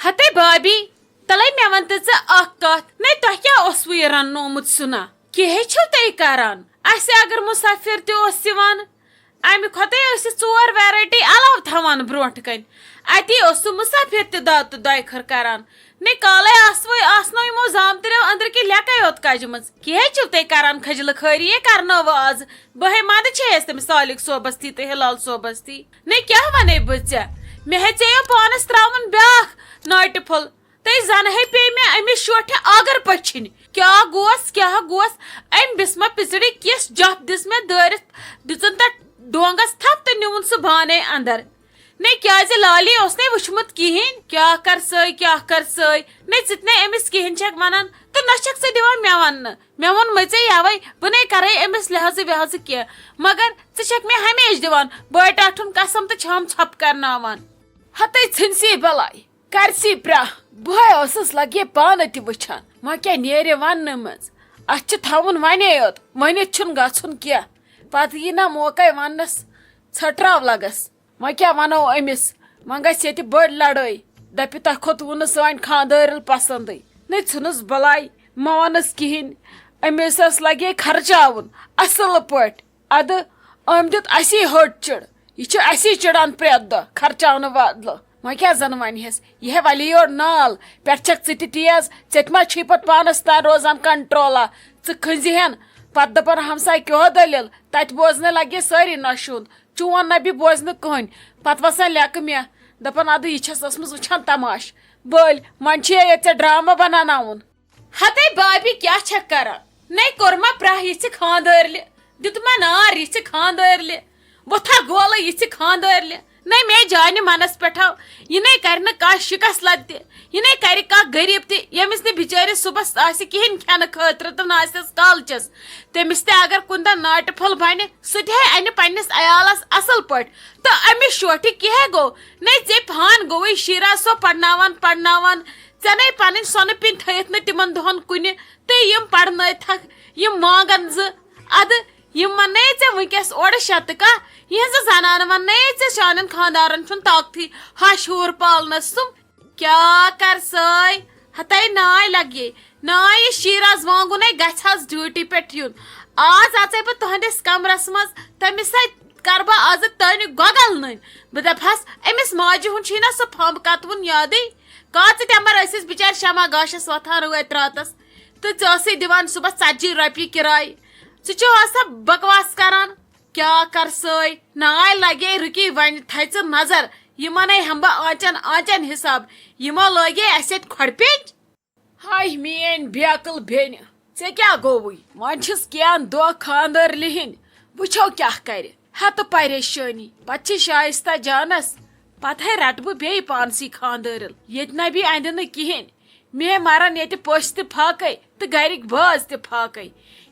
ہتے بابی تلے مے ون ژٕ اکھ کتھ نے تۄہہِ کیٛاہ اوسوٕ یہِ رننومُت سُنا کِہے چھِو تُہۍ کران اَسہِ اگر مُسافِر تہِ اوس یِوان امہِ کھۄتَے ٲسۍ ژور ویرایٹی علاوٕ تھاوان برونٛٹھ کَنۍ اتی اوس سُہ مُسافِر تہِ دۄد تہٕ دۄیہِ خٲر کران نے کالے آسنو یِمو زامتٕرٮ۪و أنٛدرٕ کہِ لیٚکھے یوت کجمٕژ کِہے چھِو تُہۍ کران کھجلہٕ خٲری کرنٲوٕ آز بہے منٛدٕ چھیٚیَس تٔمِس صالِق صوبس تھی تہٕ ہلال صوبس تھی نے کیٛاہ ونے بہٕ ژےٚ مےٚ ہیژیو پانس تراوُن بیاکھ ناٹہِ پھوٚل تہٕ زن ہے پے مےٚ أمِس شوٹھِ آگر پٔچھِنۍ کیٛاہ گوس أمۍ بسما پِژرِ کِس جپ دِژ مےٚ دٲرِتھ دِژٕن تتھ ڈونگس تھپ تہٕ نیوٗن سُہ بانے اندر نے کیٛازِ لالی اوس نے وٕچھمُت کِہیٖنۍ کیٛاہ کر سٲے نے ژٕ تہِ نے أمِس کِہیٖنۍ چھکھ ونان تہٕ نہ چھکھ ژٕ دِوان مےٚ وننہٕ مےٚ ووٚن مژے یوے بہٕ نے کرے أمِس لحاظہٕ وحاظہٕ کینٛہہ مگر ژٕ چھکھ مےٚ ہمیشہِ دِوان بٲے ٹاٹھُن قسم تہٕ چھام ژھۄپہٕ کرناوان ہتے ژھٕنسی بلاے کرسی پرٛاہ بہے ٲسٕس لگے پانہٕ تہِ وٕچھان وۄنۍ کیٛاہ نیرِ وننہٕ منٛز اتھ چھُ تھاوُن ونے یوت ؤنِتھ چھُنہٕ گژھُن کینٛہہ پتہٕ یی نہ موقعے وننس ژھٹراو لگس وۄنۍ کیٛاہ ونو أمِس وۄنۍ گژھِ ییٚتہِ بٔڑ لڑٲے دپہِ تۄہہِ کھوٚتوٕ نہٕ سٲنۍ خاندٲرِل پسنٛدٕے نے ژھٕنُس بلاے ما ونس کِہیٖنۍ أمِس ٲس لگے خرچاوُن اصل پٲٹھۍ ادٕ أمۍ دیُت اسی ہٹ چِڑ یہِ چھُ اسی چِڑان پرٛٮ۪تھ دۄہ خرچاونہٕ بدلہٕ وۄنۍ کیٛاہ زن ونہس یہِ ہے ولی یور نال پٮ۪ٹھ چھکھ ژٕ تہِ تیز ژےٚ تہِ ما چھُے پتہٕ پانس تام روزان کنٹرولا ژٕ کھٔنزِ ہن پتہٕ دپن ہمساے کیٛاہ دٔلیل تتہِ بوزنہٕ لگے سٲری نشوٗن چون نبی بوزنہٕ کٕہٕنۍ پتہٕ وسان لیٚکہٕ مےٚ دپان ادٕ یہِ چھس ٲسمٕژ وٕچھان تماش بٔلۍ وۄنۍ چھُ ییٚتہِ ژےٚ ڈرامہ بناوناوُن ہتے بابی کیٛاہ چھکھ کران نے کوٚر ما پرٛاہ یِژھِ خاندٲرلہِ دیُتما نار یِژھِ خاندٲرلہِ وۄتھا گولہٕ یِژھِ خاندٲرلہِ نے مے جانہِ منس پٮ۪ٹھو یہِ نے کرِ نہٕ کانٛہہ شِکس لد تہِ یہِ نے کرِ کانٛہہ غریٖب تہِ ییٚمِس نہٕ بِچٲرِس صُبحس آسہِ کِہیٖنۍ کھٮ۪نہٕ خٲطرٕ تہٕ نہ آسٮ۪س کالچس تٔمِس تہِ اگر کُنہِ دۄہ ناٹہِ پھوٚل بنہِ سُہ تہِ ہے انہِ پننِس عیالس اصل پٲٹھۍ تہٕ أمِس شوٹھِ کیٛاہ گوٚو نے ژےٚ پھان گوٚوٕے شیٖراز صٲب پرناوان ژےٚ نے پنٕنۍ سۄنہٕ پِنۍ تھٲیِتھ نہٕ تِمن دۄہن کُنہِ تہٕ یِم پرنٲیتھکھ یِم مانگن زٕ ادٕ یِم وننے ژےٚ وٕنکیٚس اورٕ شتہٕ کاہ یِہنٛزٕ زنانہٕ وننے ژےٚ شانٮ۪ن خاندارن چھُنہٕ طاقتٕے ہش ہور پالنس تم کیٛاہ کر سٲے ہتے ناے لگے ناے یہِ شیٖراز وانگُنے گژھِ حظ ڈیوٹی پٮ۪ٹھ یُن آز اژے بہٕ تُہنٛدِس کمرس منٛز تٔمِس سۭتۍ کر بہٕ آزٕ تانہِ گۄگل نٔنۍ بہٕ دپہس أمِس ماجہِ ہُنٛد چھُے نہ سُہ پھمب کتوُن یادٕے کاژٕ ٹمبر ٲسِس بِچارِ شمع گاشس وۄتھان رٲتۍ راتس تہٕ ژٕ ٲسٕے دِوان صُبحس 40 رۄپیہِ کِراے ژٕ چھُ آسان بکواس کران کیٛاہ کر سٲے ناے لگے رُکی وۄنۍ تھاے ژٕ نظر یِمنے ہمبا آنچن حساب یِمو لٲگے اسہِ اتہِ کھۄڑ پیٚچ ہاے میٲنۍ بیکل بیٚنہِ ژےٚ کیٛاہ گوٚوُے وۄنۍ چھِس کینٛہہ دۄہ خاندٲرلہِ ہِنٛدۍ وٕچھو کیٛاہ کرِ ہتہٕ پریشٲنی پتہٕ چھِ شایستہ جانس پتہٕ ہے رٹہٕ بہٕ بیٚیہِ پانسٕے خاندٲرِل ییٚتہِ نبی اندِ نہٕ کِہیٖنۍ مے مرن ییٚتہِ پٔژھۍ تہِ پھاکے تہٕ گرِکۍ باز تہِ پھاکے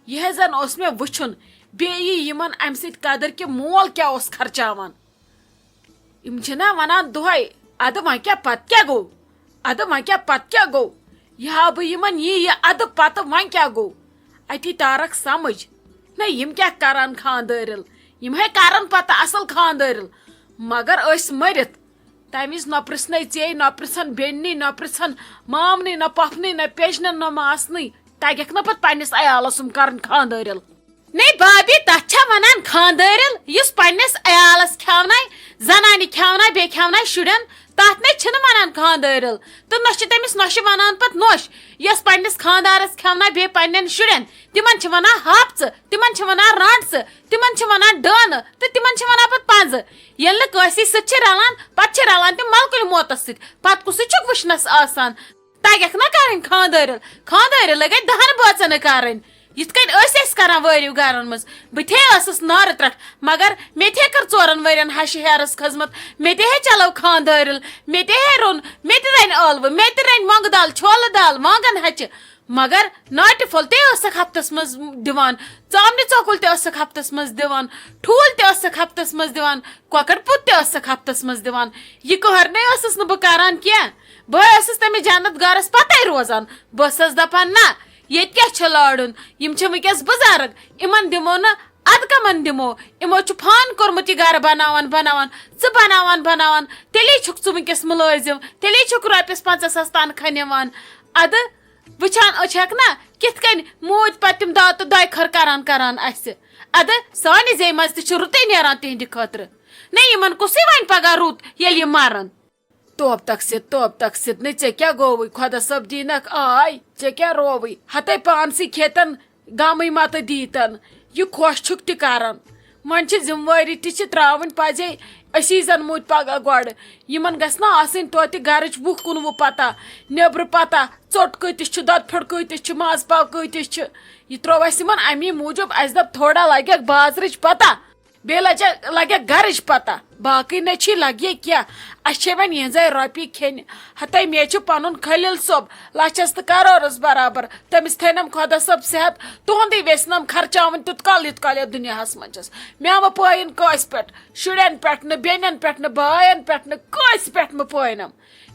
یہِ زن اوس مےٚ وٕچھُن بیٚیہِ یِمن امہِ سۭتۍ قدر کہِ مول کیٛاہ اوس خرچاوان یِم چھِنا ونان دۄہے ادٕ وۄنۍ کیٛاہ پتہٕ کیٛاہ گوٚو یہِ ہاو بہٕ یِمن یہِ ادٕ پتہٕ وۄنۍ کیٛاہ گوٚو اتی تارکھ سمجھ نہ یِم کیٛاہ کران خاندٲرِل یِم ہے کران پتہٕ اصل خاندٲرِل مگر أسۍ مٔرِتھ تمہِ وِزِ نہ پرژھنے ژے نہ پرژھن بیٚننٕے نہ پرژھن مامنٕے نہ پۄپھنٕے نہ پیچنن نہ ماسنٕے تگیکھ نہ پتہٕ پننِس عیالس کرن خاندٲرِل نے بابی تتھ چھا ونان خاندٲرِل یُس پننِس عیالس کھیوناے زنانہِ کھیوناے بیٚیہِ کھیوناے شُرٮ۪ن تتھ نے چھِنہٕ ونان خاندٲرِل تہٕ نہ چھِ تٔمِس نۄشہِ ونان پتہٕ نۄش یۄس پننِس خاندارس کھیوناے بیٚیہِ پننٮ۪ن شُرٮ۪ن تِمن چھِ ونان ہاپژٕ تِمن چھِ ونان رانٹژٕ تِمن چھِ ونان ڈٲنہٕ تہٕ تِمن چھِ ونان پتہٕ پنزٕ ییٚلہِ نہٕ کٲنٛسی سۭتۍ چھِ رلان پتہٕ چھِ رلان تِم ملکُلہِ موتس سۭتۍ پتہٕ کُسٕے چھُکھ وٕچھنس آسان تگیکھ نا کرٕنۍ خاندٲرِل لگے 10 بٲژن کرٕنۍ یِتھ کٔنۍ أسۍ کران وٲرِو گرن منٛز بہٕ تہِ ٲسٕس نارٕ ترٹھ مگر مےٚ تہِ کٔر 4 ؤرین ہشہِ ہیرس خٔزمت مےٚ تہِ چلو خاندٲرِل مےٚ تہِ روٚن مےٚ تہِ رنہِ ٲلوٕ مےٚ تہِ رنہِ مۄنگہٕ دال چھولہٕ دال وانگن ہچہِ مگر ناٹہِ پھوٚل تہِ ٲسکھ ہفتس منٛز دِوان ژامنہِ ژۄکُل تہِ ٲسکھ ہفتس منٛز دِوان ٹھوٗل تہِ ٲسکھ ہفتس منٛز دِوان کۄکر پوٗت تہِ ٲسکھ ہفتس منٛز دِوان یہِ کٔہرنٕے ٲسٕس نہٕ بہٕ کران کینٛہہ بہٕ ٲسٕس تٔمِس جنت گارس پتے روزان بہٕ ٲسٕس دپان نہ ییٚتہِ کیٛاہ چھُ لارُن یِم چھِ وٕنکیٚس بُزرگ یِمن دِمو نہٕ اد کمن دمو یمو چھ فان کورمت یہ گھر بناوان بناوان ژٕ بناوان بناوان تیلی چھُکھ ژٕ ونکس ملٲزم تیلی چھُکھ رۄپیس 50,000 تنخواہ نِوان اد وچھان چھک نا کت کن موٗدۍ پتہٕ تِم دۄہ تہٕ دۄیہِ خٲر کران اسہِ اد سانہِ زیٚیہِ منٛز تہِ چھُ رُتٕے نیران تِہنٛدِ خٲطرٕ نہ یمن کُسٕے وۄنۍ پگاہ رُت ییٚلہِ یِم مرن توب تقسیت نہ ژےٚ کیٛاہ گوٚوٕے خۄدا صٲب دیٖنکھ آے ژےٚ کیٛاہ رووٕے ہتے پانسٕے کھیتن غمٕے متہٕ دیٖتن یہ خۄش چھُکھ تہِ کران وۄنۍ چھِ ذمہٕ تہِ چھِ تراوٕنۍ پزے أسی زن موٗدۍ پگاہ گۄڈٕ یمن گژھِ نا آسٕنۍ توتہِ گرٕچ 20 پتہ نیبرٕ پتہ ژوٚٹ کۭتِس چھُ دۄدٕ پھیوٚر کۭتِس چھُ ماز پاو کۭتِس چھُ یہ تروو اسہِ یمن امی موٗجوٗب اسہِ دپ تھوڑا لگیکھ بازرٕچ پتہ بیٚیہِ لگیکھ گرٕچ پتہ باقٕے نہ چھی لگے کینٛہہ اسہِ چھے وۄنۍ یِہنٛزے رۄپیہِ کھیٚنہِ ہتے مےٚ چھُ پنُن خلیل صٲب لچھس تہٕ کرورس برابر تٔمِس تھٲینم خۄدا صٲب صحت تُہُنٛدُے ویژھنم خرچاوٕنۍ تیُت کال یتھ دُنیاہس منٛز چھس مےٚ مہ پٲیِن کٲنٛسہِ پٮ۪ٹھ شُرٮ۪ن پٮ۪ٹھ نہٕ بیٚنٮ۪ن پٮ۪ٹھ نہٕ بایَن پٮ۪ٹھ نہٕ کٲنٛسہِ پٮ۪ٹھ مہ پٲینم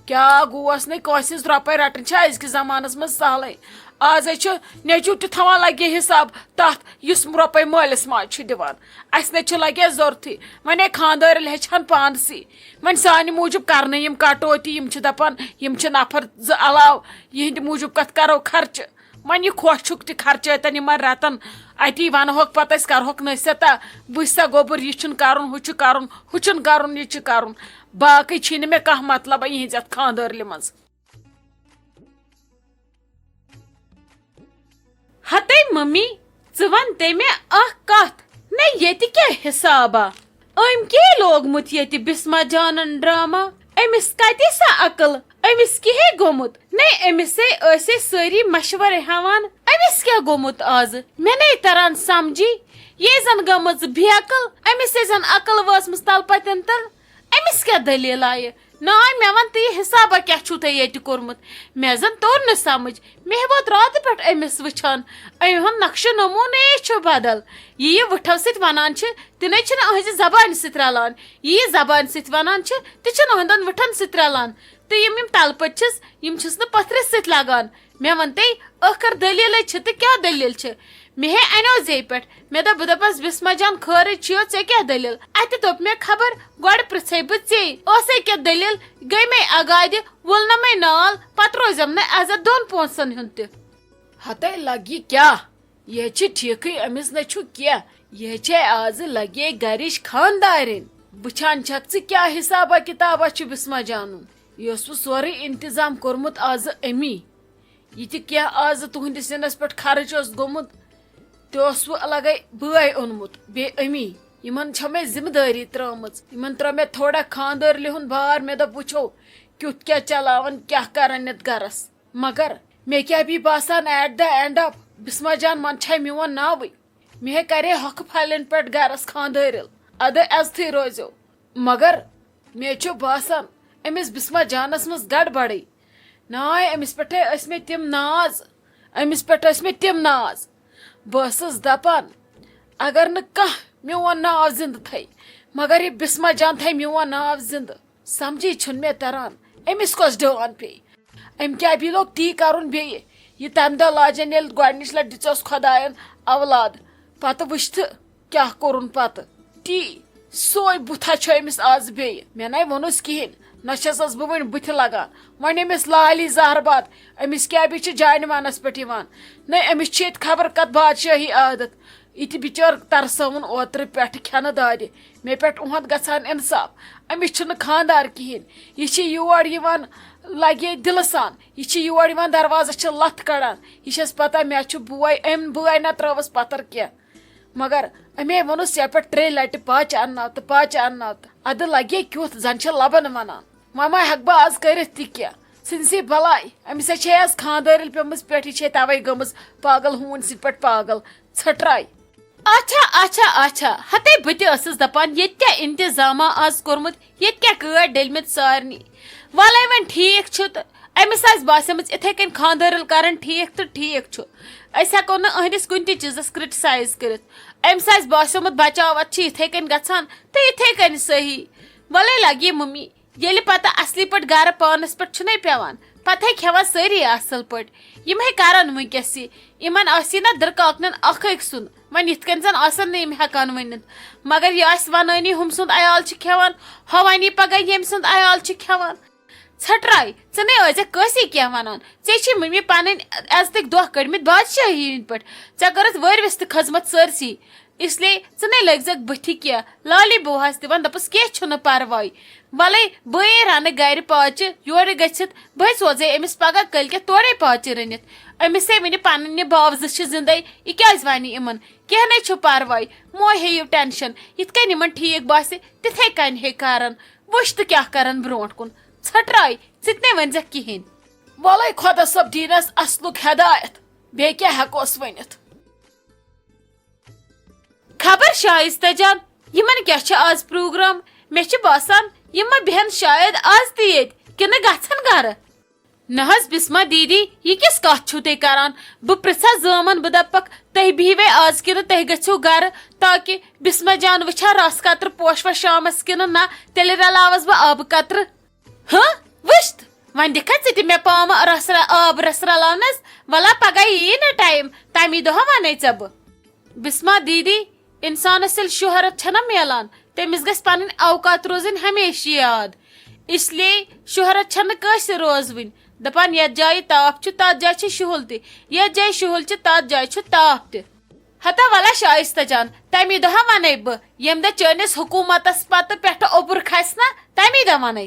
کیٛاہ گوس نہٕ کٲنٛسہِ ہٕنٛز رۄپے رٹٕنۍ چھا أزکِس زمانس منٛز سہلٕے آز چھُ نیٚچوٗ تہِ تھاوان لگے حساب تتھ یُس رۄپے مٲلِس ماجہِ چھُ دِوان اسہِ نہ چھُ لگے ضروٗرتھٕے وۄنۍ خاندٲرِل ہیٚچھہن پانسٕے وۄنۍ سانہِ موٗجوٗب کرنہٕ یِم کٹوتی یِم چھِ دپان یِم چھِ نفر 2 علاوٕ یِہنٛدِ موٗجوٗب کتھ کرو خرچہٕ وۄنۍ یہِ خۄش چھُکھ تہِ خرچٲتن یِمن رٮ۪تن اتی ونہوکھ پتہٕ أسۍ کرہوکھ نصیحتہ بٕس سا گوٚبُر یہِ چھُنہٕ کرُن ہُہ چھُ کرُن ہُہ چھُنہٕ کرُن یہِ چھُ کرُن باقٕے چھی نہٕ مےٚ کانٛہہ مطلب یِہنٛز یتھ خاندٲرلہِ منٛز ہتے ممی ژٕ ونتے مےٚ اکھ کتھ نہ ییٚتہِ کیٛاہ حسابا أمۍ کیٛاہ لوگمُت ییٚتہِ بسما جانن ڈرامہ أمِس کتہِ سا عقل أمِس کیٛاہ گوٚمُت نہ أمِسے ٲسے سٲری مشورٕ ہٮ۪وان أمِس کیٛاہ گوٚمُت آزٕ مےٚ نَے تران سمجھی یے زن گٔمٕژ بیقل أمِسے زن عقل وٲژمٕژ تلپتٮ۪ن تل أمِس کیٛاہ دٔلیٖل آیہِ نا مےٚ ون تہٕ یہِ حسابا کیٛاہ چھُو تۄہہِ ییٚتہِ کوٚرمُت مےٚ زن توٚر نہٕ سمجھ مےٚ ووت راتہٕ پٮ۪ٹھ أمِس وٕچھان أمۍ ہُنٛد نقشہٕ نموٗنے چھُ بدل یہِ وٕٹھو سۭتۍ ونان چھِ تہِ نَے چھِنہٕ أہٕنٛزِ زبانہِ سۭتۍ رلان یہِ زبانہِ سۭتۍ ونان چھِ تہِ چھِنہٕ أہٕنٛدٮ۪ن وٕٹھن سۭتۍ رلان تہٕ یِم تلپٔتۍ چھِس یِم چھِس نہٕ پتھرِس سۭتۍ لگان مےٚ ونتے ٲخر دٔلیٖلے چھِ تہٕ کیٛاہ دٔلیٖل چھِ مےٚ انیو زے پٮ۪ٹھ مےٚ دوٚپ بہٕ دپس بسما جان خٲرٕے چھِیو ژےٚ کیٛاہ دٔلیٖل اتہِ دوٚپ مےٚ خبر گۄڈٕ پرژھے بہٕ ژے ٲسے کیٛاہ دٔلیٖل گٔے مے اگادِ وُلنمے نال پتہٕ روزم نہٕ عزت 2 پونٛسن ہُنٛد تہِ ہتے لگی کیٛاہ یہِ چھِ ٹھیٖکھٕے أمِس نہ چھُ کینٛہہ یہِ چھے آزٕ لگے گرِچ خاندارِنۍ وٕچھان چھکھ ژٕ کیٛاہ حسابا کِتابا چھُ بسما جانُن یہِ اوسوٕ سورُے انتظام کوٚرمُت آزٕ أمی یہِ تہِ کینٛہہ آزٕ تُہنٛدِس سِنس پٮ۪ٹھ خرٕچ اوس گوٚمُت تہِ اوسوٕ لگے بٲے اوٚنمُت بیٚیہِ أمی یِمن چھےٚ مےٚ ذمہٕ دٲری ترٲمٕژ یِمن ترٲو مےٚ تھوڑا خاندٲرلہِ ہُنٛد بار مےٚ دوٚپ وٕچھو کیُتھ کیٛاہ چلاوان کیٛاہ کران یتھ گرس مگر مےٚ کیٛاہ بی باسان ایٹ دَ اینڈ آف بسما جان من چھے میون ناوٕے مےٚ کرے ہۄکھٕ پھلٮ۪ن پٮ۪ٹھ گرس خاندٲرِل ادٕ عزتھٕے روزیو مگر مےٚ چھُ باسان أمِس بسما جانس منٛز گڑبڑٕے ناے أمِس پٮ۪ٹھے ٲسۍ مےٚ تِم ناز أمِس پٮ۪ٹھ ٲسۍ مےٚ تِم ناز بہٕ ٲسٕس دپان اگر نہٕ کانٛہہ میون ناو زندٕ تھاوِ مگر یہِ بسما جان تھاوِ میون ناو زندٕ سمجھی چھُنہٕ مےٚ تران أمِس کۄس ڈٲن پیٚیہِ أمۍ کیٛاہ بھی لوگ تی کرُن بیٚیہِ یہِ تمہِ دۄہ لاجن ییٚلہِ گۄڈنِچ لٹہِ دِژوس خۄداین اولاد پتہٕ وٕچھتہٕ کیٛاہ کوٚرُن پتہٕ تی سوے بُتھا چھُ أمِس آز بیٚیہِ مےٚ نَے ووٚنُس کِہینۍ نہ چھسس بہٕ وۄنۍ بٕتھِ لگان وۄنۍ أمِس لالی زہرباد أمِس کیٛاہ بھی چھِ جانہِ مانس پٮ۪ٹھ یِوان نہ أمِس چھِ ییٚتہِ خبر کتھ بادشٲہی عادت یہِ تہِ بِچٲر ترسٲوُن اوترٕ پٮ۪ٹھٕ کھٮ۪نہٕ دادِ مےٚ پٮ۪ٹھ اُہُنٛد گژھان انصاف أمِس چھُنہٕ خاندار کِہینۍ یہِ چھِ یور یِوان لگے دلہٕ سان یہِ چھِ یور یِوان دروازس چھِ لتھ کڑان یہِ چھس پتہ مےٚ چھُ بوے أمۍ بٲے نہ ترٲوٕس پتھر کینٛہہ مگر أمے ووٚنُس یپٲرۍ پٮ۪ٹھ 3 لٹہِ پاچہِ انناو تہٕ پاچہِ انناو تہٕ ادٕ لگے کیُتھ زن چھِ لبن ونان وۄنۍ ما ہٮ۪کہٕ بہٕ آز کٔرِتھ تہِ کینٛہہ ژھٕنسٕے بلاے أمِس چھے آز خاندٲرِل پیٚمٕژ پٮ۪ٹھ یہِ چھے توے گٔمٕژ پاگل ہوٗنۍ سٕنٛدۍ پٲٹھۍ پاگل ژھٔٹراے اچھا اچھا اچھا ہتے بہٕ تہِ ٲسٕس دپان ییٚتہِ کیٛاہ انتظاما آز کوٚرمُت ییٚتہِ کیٛاہ کٲڑۍ ڈٔلمٕتۍ سارنٕے وَلے وۄنۍ ٹھیٖک چھُ تہٕ أمِس آسہِ باسیمٕژ یِتھے کٔنۍ خاندٲرِل کران ٹھیٖک تہٕ ٹھیٖک چھُ أسۍ ہٮ۪کو نہٕ أہنٛدِس کُنہِ تہِ چیٖزس کرٹسایز کٔرِتھ أمِس آسہِ باسیومُت بچاوت چھِ یِتھے کٔنۍ گژھان تہٕ یِتھے کٔنۍ صحیح وَلے لگی ممی ییٚلہِ پتہٕ اصلی پٲٹھۍ گرٕ پانس پٮ۪ٹھ چھُنَے پیوان پتہٕ ہے کھٮ۪وان سٲری اصل پٲٹھۍ یِم ہے کران وٕنکیٚس یِمن آسی نا دٕرکاکنٮ۪ن اکھ أکۍ سُنٛد ون یت کن زن آسن نیم ہیکان ونت مگر یہ آس ونانی ہم سند عیال چھ کھیوان ہوانی پگہ یم سند عیال چھ کھیوان ژھٹراے ژٕ نے ٲسۍ کٲنٛسی کینٛہہ وَنان ژےٚ چھِ مٔمی پنٕنۍ عزتٕکۍ دۄہ کٔڑمٕتۍ بادشاہی ہِنٛدۍ پٲٹھۍ ژےٚ کٔرٕتھ وٲروِس تہِ کھٔژمٕژ سٲرسٕے اسلیے ژٕ نے لٔگزٮ۪کھ بٕتھِ کینٛہہ لالی بوہس تہِ ووٚن دوٚپُس کینٛہہ چھُنہٕ پرواے وَلے بہٕ رَنہٕ گرِ پاچہِ یورٕ گٔژھِتھ بہٕ سوزے أمِس پگاہ کٲلکٮ۪تھ تورے پاچہِ رٔنِتھ أمِس ہے وٕنہِ پنٕنۍ باو زٕ چھِ زِندَے یہِ کیٛازِ وَنہِ یِمن کینٛہہ نَے چھُ پرواے مو ہیٚیِو ٹٮ۪نشن یِتھ کٔنۍ یِمن ٹھیٖک باسہِ تِتھے کٔنۍ ہے کرن وٕچھ تہٕ کیٛاہ کرن برونٛٹھ کُن ژھٹراے ژٕ تہِ نے ؤنزٮ۪کھ کِہیٖنۍ وَلے خۄدا صٲب دیٖنس اصلُک ہدایت بیٚیہِ کیٛاہ ہٮ۪کوس ؤنِتھ خبر شائستہ جان یمن کیا چھ آز پروگرام مے چھ باسان یم بہن شاید آز تہ یت کنہ گژھن گھر نہ حظ بسما دیدی یہ کس کت چھو تہ کران بہ پرژھا زامن بہ دپک تہ بہوے آز کنہ تہ گژھو گھر تاکہ بسما جان وچھا رس قطر پوشوا شامس کنہ نہ تیل رلاوس بہ آب قطر ہاں وشت ون دکھا ژٕ مے پام آب رس رلاونس ولا پگہ یی نا ٹائم تمی دۄہ ونے ژے بہ بسما دیدی انسانس یل شہرت چھنا میلان تمس گژھِ پنن اوقات روزن ہمیشہ یاد اس لیے شہرت چھنہ کٲنٛسہِ روزوٕنۍ دپان یتھ جایہِ تاپھ چھُ تتھ جایہِ چھُ شُہُل تہِ یتھ جایہِ شُہُل چھُ تتھ جایہِ چھُ تاپھ تہِ ہتا ولا شائستہ جان تمی دۄہ ونے بہٕ ییٚمہِ دۄہ چٲنِس حکوٗمتس پتہٕ پٮ۪ٹھٕ اوٚبُر کھسہِ نا تمی دۄہ ونے